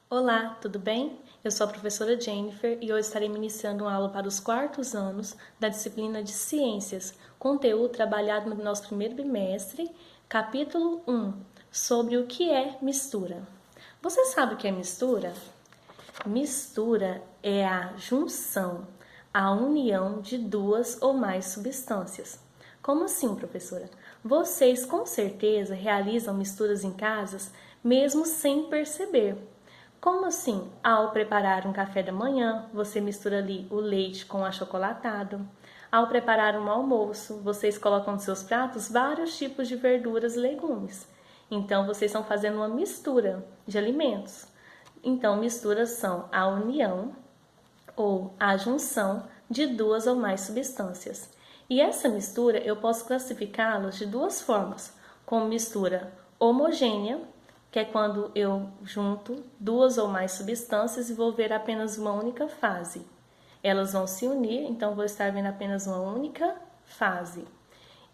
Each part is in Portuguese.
Olá, tudo bem? Eu sou a professora Jennifer e hoje estarei ministrando uma aula para os quartos anos da disciplina de Ciências, conteúdo trabalhado no nosso primeiro bimestre, capítulo 1, sobre o que é mistura. Você sabe o que é mistura? Mistura é a junção, a união de duas ou mais substâncias. Como assim, professora? Vocês com certeza realizam misturas em casas mesmo sem perceber. Como assim? Ao preparar um café da manhã, você mistura ali o leite com o achocolatado. Ao preparar um almoço, vocês colocam nos seus pratos vários tipos de verduras e legumes. Então, vocês estão fazendo uma mistura de alimentos. Então, misturas são a união ou a junção de duas ou mais substâncias. E essa mistura eu posso classificá-las de duas formas, como mistura homogênea, que é quando eu junto duas ou mais substâncias e vou ver apenas uma única fase. Elas vão se unir, então vou estar vendo apenas uma única fase.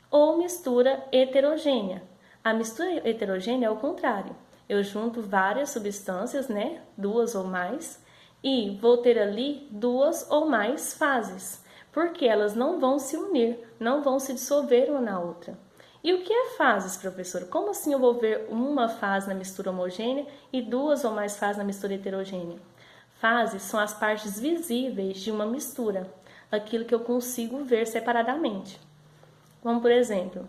Ou mistura heterogênea. A mistura heterogênea é o contrário. Eu junto várias substâncias, né? Duas ou mais, e vou ter ali duas ou mais fases, porque elas não vão se unir, não vão se dissolver uma na outra. E o que é fases, professor? Como assim eu vou ver uma fase na mistura homogênea e duas ou mais fases na mistura heterogênea? Fases são as partes visíveis de uma mistura, aquilo que eu consigo ver separadamente. Como por exemplo,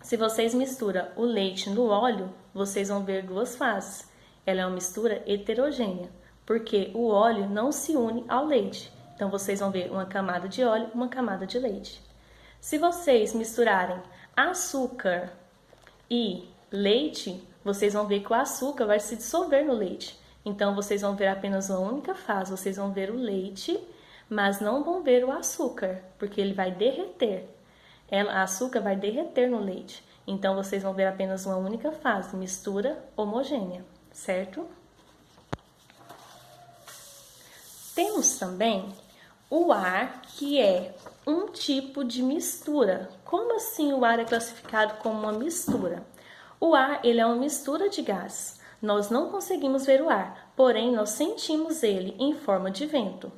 se vocês misturam o leite no óleo, vocês vão ver duas fases. Ela é uma mistura heterogênea, porque o óleo não se une ao leite. Então vocês vão ver uma camada de óleo, uma camada de leite. Se vocês misturarem açúcar e leite, vocês vão ver que o açúcar vai se dissolver no leite. Então vocês vão ver apenas uma única fase, vocês vão ver o leite, mas não vão ver o açúcar, porque ele vai derreter. O açúcar vai derreter no leite. Então vocês vão ver apenas uma única fase, mistura homogênea, certo? Temos também o ar, que é um tipo de mistura. Como assim o ar é classificado como uma mistura? O ar, ele é uma mistura de gases. Nós não conseguimos ver o ar, porém nós sentimos ele em forma de vento.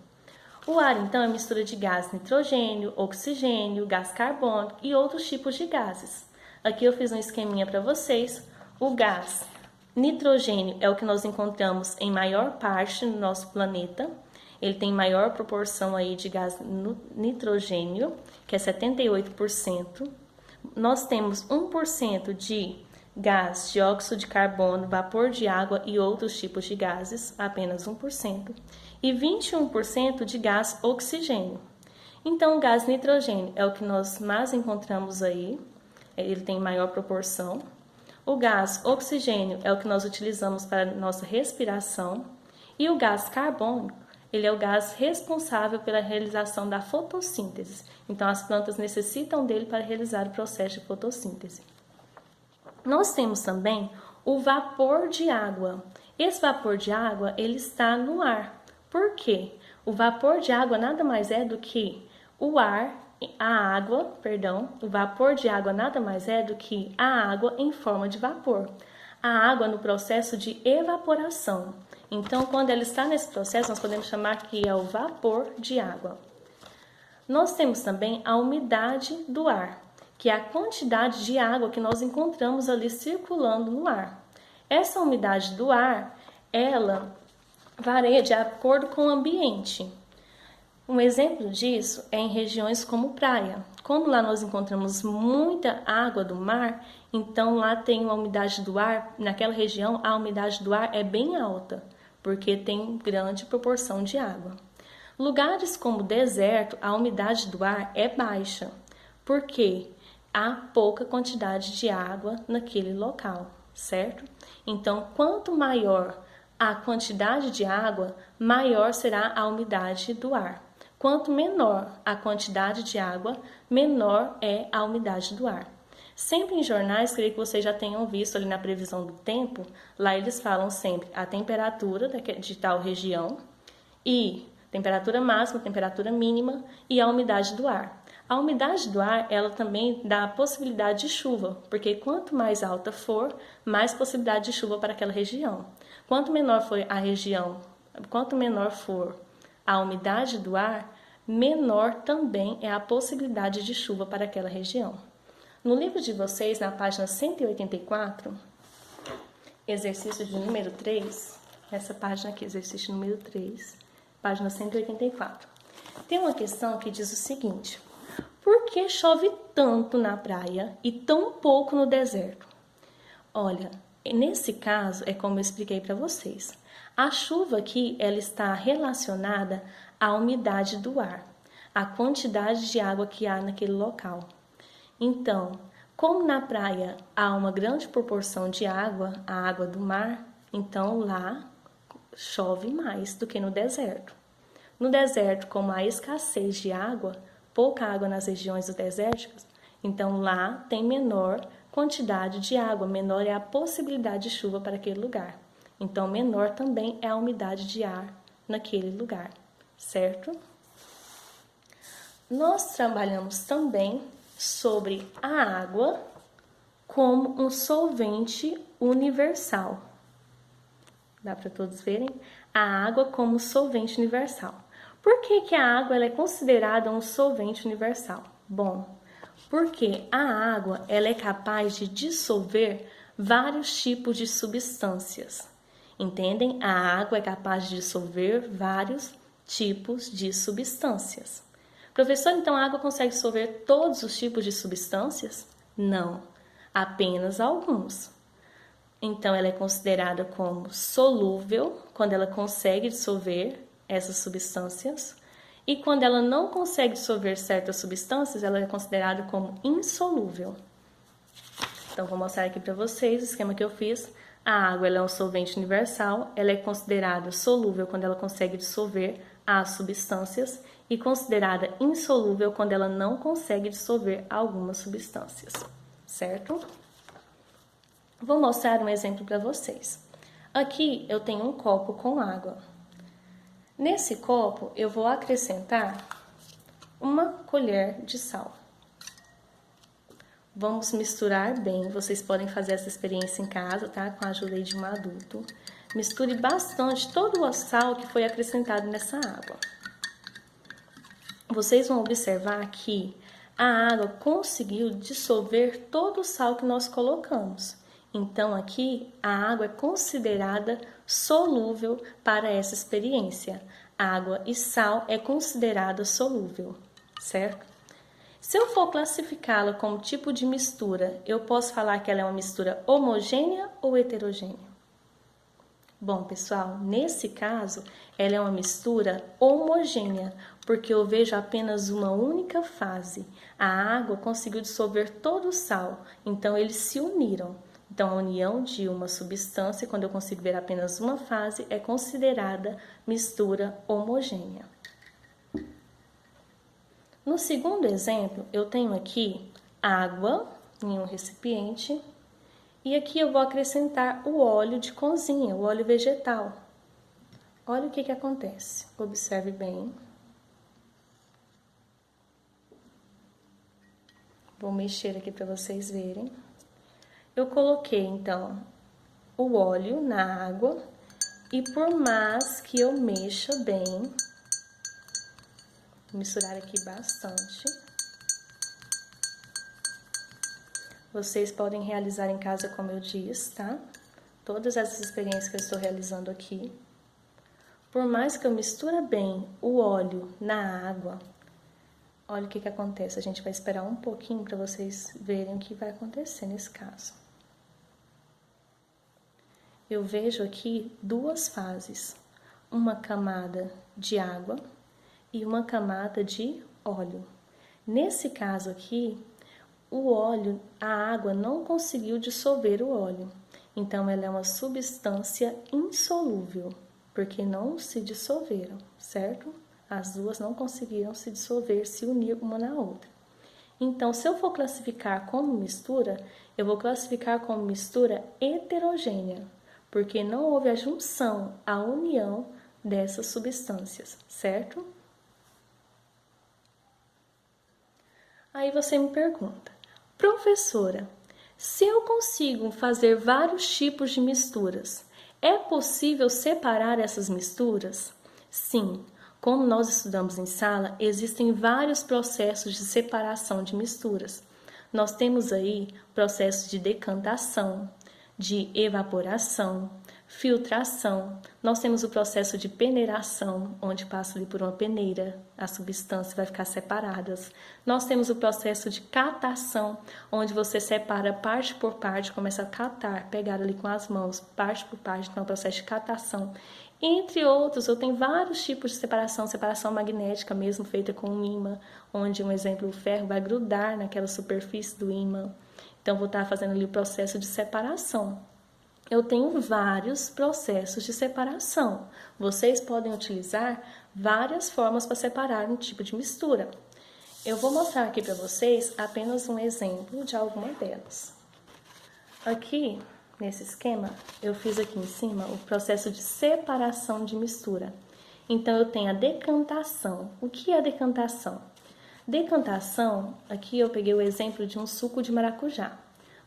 O ar, então, é mistura de gás nitrogênio, oxigênio, gás carbônico e outros tipos de gases. Aqui eu fiz um esqueminha para vocês. O gás nitrogênio é o que nós encontramos em maior parte no nosso planeta. Ele tem maior proporção aí de gás nitrogênio, que é 78%. Nós temos 1% de gás dióxido de carbono, vapor de água e outros tipos de gases, apenas 1%. E 21% de gás oxigênio. Então, o gás nitrogênio é o que nós mais encontramos aí, ele tem maior proporção. O gás oxigênio é o que nós utilizamos para nossa respiração. E o gás carbônico, ele é o gás responsável pela realização da fotossíntese. Então, as plantas necessitam dele para realizar o processo de fotossíntese. Nós temos também o vapor de água. Esse vapor de água, ele está no ar. Por quê? O vapor de água nada mais é do que o vapor de água nada mais é do que a água em forma de vapor. A água no processo de evaporação. Então, quando ela está nesse processo, nós podemos chamar que é o vapor de água. Nós temos também a umidade do ar, que é a quantidade de água que nós encontramos ali circulando no ar. Essa umidade do ar, ela varia de acordo com o ambiente. Um exemplo disso é em regiões como praia. Como lá nós encontramos muita água do mar, então lá tem uma umidade do ar, naquela região a umidade do ar é bem alta, porque tem grande proporção de água. Lugares como deserto, a umidade do ar é baixa, porque há pouca quantidade de água naquele local, certo? Então, quanto maior a quantidade de água, maior será a umidade do ar. Quanto menor a quantidade de água, menor é a umidade do ar. Sempre em jornais, creio que vocês já tenham visto ali na previsão do tempo, lá eles falam sempre a temperatura de tal região e temperatura máxima, temperatura mínima e a umidade do ar. A umidade do ar, ela também dá a possibilidade de chuva, porque quanto mais alta for, mais possibilidade de chuva para aquela região. Quanto menor for a região, quanto menor for a umidade do ar, menor também é a possibilidade de chuva para aquela região. No livro de vocês, na página 184, exercício de número 3, essa página aqui, exercício número 3, página 184, tem uma questão que diz o seguinte: por que chove tanto na praia e tão pouco no deserto? Olha, nesse caso, é como eu expliquei para vocês. A chuva aqui, ela está relacionada à umidade do ar, à quantidade de água que há naquele local. Então, como na praia há uma grande proporção de água, a água do mar, então lá chove mais do que no deserto. No deserto, como há escassez de água, pouca água nas regiões do deserto, então lá tem menor quantidade de água, menor é a possibilidade de chuva para aquele lugar. Então, menor também é a umidade de ar naquele lugar, certo? Nós trabalhamos também sobre a água como um solvente universal. Dá para todos verem? A água como solvente universal. Por que a água ela é considerada um solvente universal? Bom, porque a água ela é capaz de dissolver vários tipos de substâncias. Entendem? A água é capaz de dissolver vários tipos de substâncias. Professor, então a água consegue dissolver todos os tipos de substâncias? Não, apenas alguns. Então ela é considerada como solúvel quando ela consegue dissolver essas substâncias, e quando ela não consegue dissolver certas substâncias, ela é considerada como insolúvel. Então vou mostrar aqui para vocês o esquema que eu fiz. A água ela é um solvente universal, ela é considerada solúvel quando ela consegue dissolver as substâncias e considerada insolúvel quando ela não consegue dissolver algumas substâncias, certo? Vou mostrar um exemplo para vocês. Aqui eu tenho um copo com água. Nesse copo eu vou acrescentar uma colher de sal. Vamos misturar bem, vocês podem fazer essa experiência em casa, tá? Com a ajuda de um adulto. Misture bastante todo o sal que foi acrescentado nessa água. Vocês vão observar que a água conseguiu dissolver todo o sal que nós colocamos. Então, aqui, a água é considerada solúvel para essa experiência. Água e sal é considerada solúvel, certo? Se eu for classificá-la como tipo de mistura, eu posso falar que ela é uma mistura homogênea ou heterogênea? Bom, pessoal, nesse caso, ela é uma mistura homogênea, porque eu vejo apenas uma única fase. A água conseguiu dissolver todo o sal, então eles se uniram. Então, a união de uma substância, quando eu consigo ver apenas uma fase, é considerada mistura homogênea. No segundo exemplo, eu tenho aqui água em um recipiente e aqui eu vou acrescentar o óleo de cozinha, o óleo vegetal. Olha o que acontece. Observe bem. Vou mexer aqui para vocês verem. Eu coloquei, então, o óleo na água e por mais que eu mexa bem, vou misturar aqui bastante. Vocês podem realizar em casa como eu disse, tá? Todas essas experiências que eu estou realizando aqui. Por mais que eu misture bem o óleo na água, olha o que acontece. A gente vai esperar um pouquinho para vocês verem o que vai acontecer nesse caso. Eu vejo aqui duas fases, uma camada de água e uma camada de óleo. Nesse caso aqui, o óleo, a água não conseguiu dissolver o óleo, então ela é uma substância insolúvel, porque não se dissolveram, certo? As duas não conseguiram se dissolver, se unir uma na outra. Então, se eu for classificar como mistura, eu vou classificar como mistura heterogênea, porque não houve a junção, a união dessas substâncias, certo? Aí você me pergunta, professora, se eu consigo fazer vários tipos de misturas, é possível separar essas misturas? Sim, como nós estudamos em sala, existem vários processos de separação de misturas. Nós temos aí processos de decantação, de evaporação, filtração. Nós temos o processo de peneiração, onde passa ali por uma peneira, a substância vai ficar separadas. Nós temos o processo de catação, onde você separa parte por parte, começa a catar, pegar ali com as mãos, parte por parte, então é o processo de catação. Entre outros, eu tenho vários tipos de separação magnética mesmo, feita com um ímã, onde, um exemplo, o ferro vai grudar naquela superfície do ímã. Então, vou estar fazendo ali o processo de separação. Eu tenho vários processos de separação. Vocês podem utilizar várias formas para separar um tipo de mistura. Eu vou mostrar aqui para vocês apenas um exemplo de alguma delas. Aqui, nesse esquema, eu fiz aqui em cima o processo de separação de mistura. Então, eu tenho a decantação. O que é a decantação? Decantação, aqui eu peguei o exemplo de um suco de maracujá.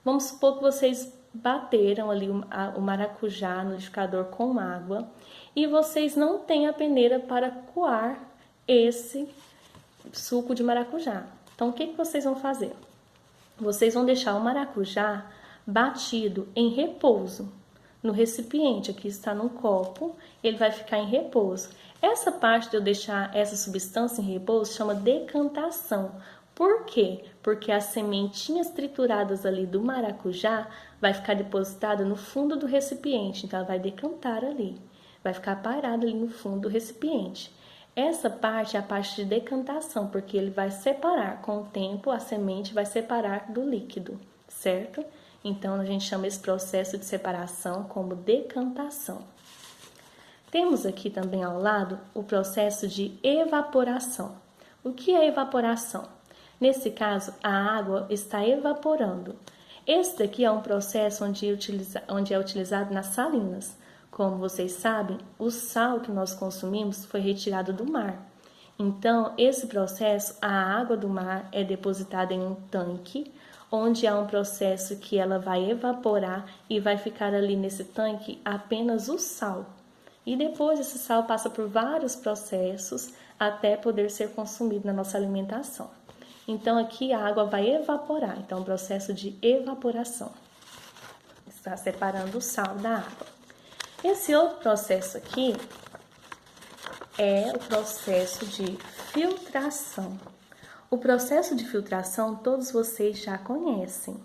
Vamos supor que vocês bateram ali o maracujá no liquidificador com água e vocês não têm a peneira para coar esse suco de maracujá. Então, o que vocês vão fazer? Vocês vão deixar o maracujá batido em repouso no recipiente. Aqui está num copo, ele vai ficar em repouso. Essa parte de eu deixar essa substância em repouso chama decantação. Por quê? Porque as sementinhas trituradas ali do maracujá vai ficar depositada no fundo do recipiente, então ela vai decantar ali, vai ficar parada ali no fundo do recipiente. Essa parte é a parte de decantação, porque ele vai separar, com o tempo a semente vai separar do líquido, certo? Então, a gente chama esse processo de separação como decantação. Temos aqui também ao lado o processo de evaporação. O que é evaporação? Nesse caso, a água está evaporando. Esse daqui é um processo onde é utilizado nas salinas. Como vocês sabem, o sal que nós consumimos foi retirado do mar. Então, esse processo, a água do mar é depositada em um tanque, onde há um processo que ela vai evaporar e vai ficar ali nesse tanque apenas o sal. E depois esse sal passa por vários processos até poder ser consumido na nossa alimentação. Então, aqui a água vai evaporar, então, o processo de evaporação. Está separando o sal da água. Esse outro processo aqui é o processo de filtração. O processo de filtração todos vocês já conhecem.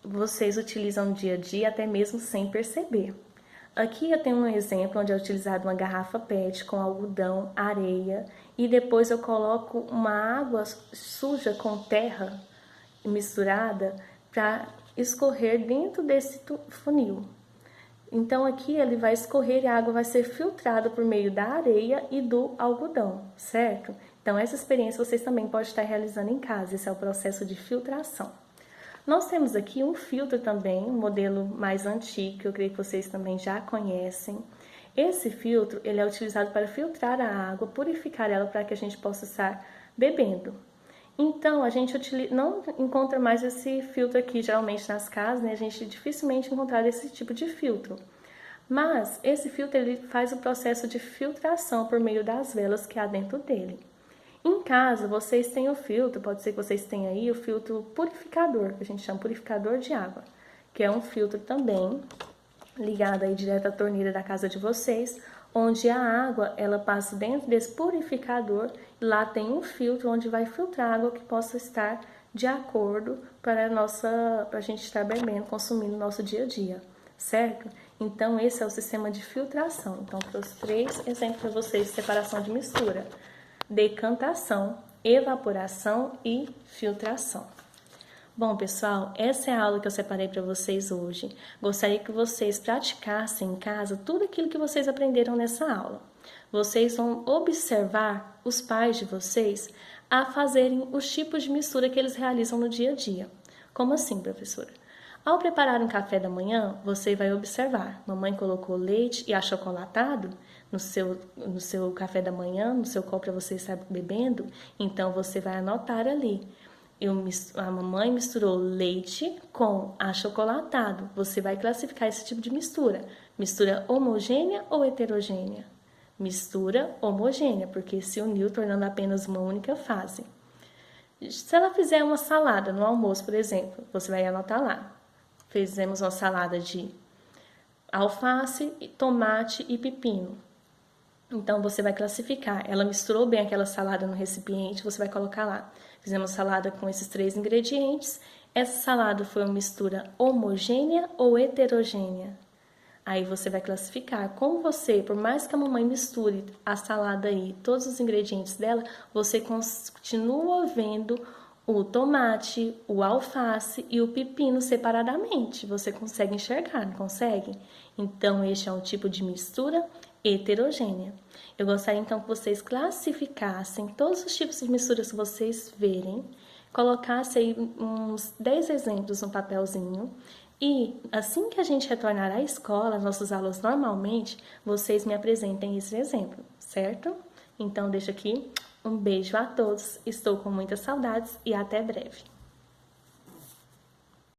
Vocês utilizam no dia a dia até mesmo sem perceber. Aqui eu tenho um exemplo onde é utilizado uma garrafa PET com algodão, areia e depois eu coloco uma água suja com terra misturada para escorrer dentro desse funil. Então aqui ele vai escorrer e a água vai ser filtrada por meio da areia e do algodão, certo? Então essa experiência vocês também podem estar realizando em casa, esse é o processo de filtração. Nós temos aqui um filtro também, um modelo mais antigo, que eu creio que vocês também já conhecem. Esse filtro, ele é utilizado para filtrar a água, purificar ela para que a gente possa estar bebendo. Então, a gente não encontra mais esse filtro aqui, geralmente nas casas, né? A gente dificilmente encontra esse tipo de filtro. Mas, esse filtro, ele faz o processo de filtração por meio das velas que há dentro dele. Em casa, vocês têm o filtro, pode ser que vocês tenham aí o filtro purificador, que a gente chama purificador de água, que é um filtro também ligado aí direto à torneira da casa de vocês, onde a água, ela passa dentro desse purificador, e lá tem um filtro onde vai filtrar água que possa estar de acordo para a gente estar bebendo, consumindo no nosso dia a dia, certo? Então, esse é o sistema de filtração. Então, trouxe 3 exemplos para vocês de separação de mistura: decantação, evaporação e filtração. Bom, pessoal, essa é a aula que eu separei para vocês hoje. Gostaria que vocês praticassem em casa tudo aquilo que vocês aprenderam nessa aula. Vocês vão observar os pais de vocês a fazerem os tipos de mistura que eles realizam no dia a dia. Como assim, professora? Ao preparar um café da manhã, você vai observar. Mamãe colocou leite e achocolatado no seu café da manhã, no seu copo para você estar bebendo. Então, você vai anotar ali. A mamãe misturou leite com achocolatado. Você vai classificar esse tipo de mistura. Mistura homogênea ou heterogênea? Mistura homogênea, porque se uniu tornando apenas uma única fase. Se ela fizer uma salada no almoço, por exemplo, você vai anotar lá. Fizemos uma salada de alface, tomate e pepino. Então, você vai classificar. Ela misturou bem aquela salada no recipiente, você vai colocar lá. Fizemos salada com esses 3 ingredientes. Essa salada foi uma mistura homogênea ou heterogênea? Aí você vai classificar. Como você, por mais que a mamãe misture a salada aí, todos os ingredientes dela, você continua vendo o tomate, o alface e o pepino separadamente. Você consegue enxergar, não consegue? Então, este é um tipo de mistura heterogênea. Eu gostaria então que vocês classificassem todos os tipos de misturas que vocês verem, colocassem aí uns 10 exemplos no papelzinho e assim que a gente retornar à escola, nossas aulas normalmente, vocês me apresentem esse exemplo, certo? Então, deixo aqui um beijo a todos, estou com muitas saudades e até breve.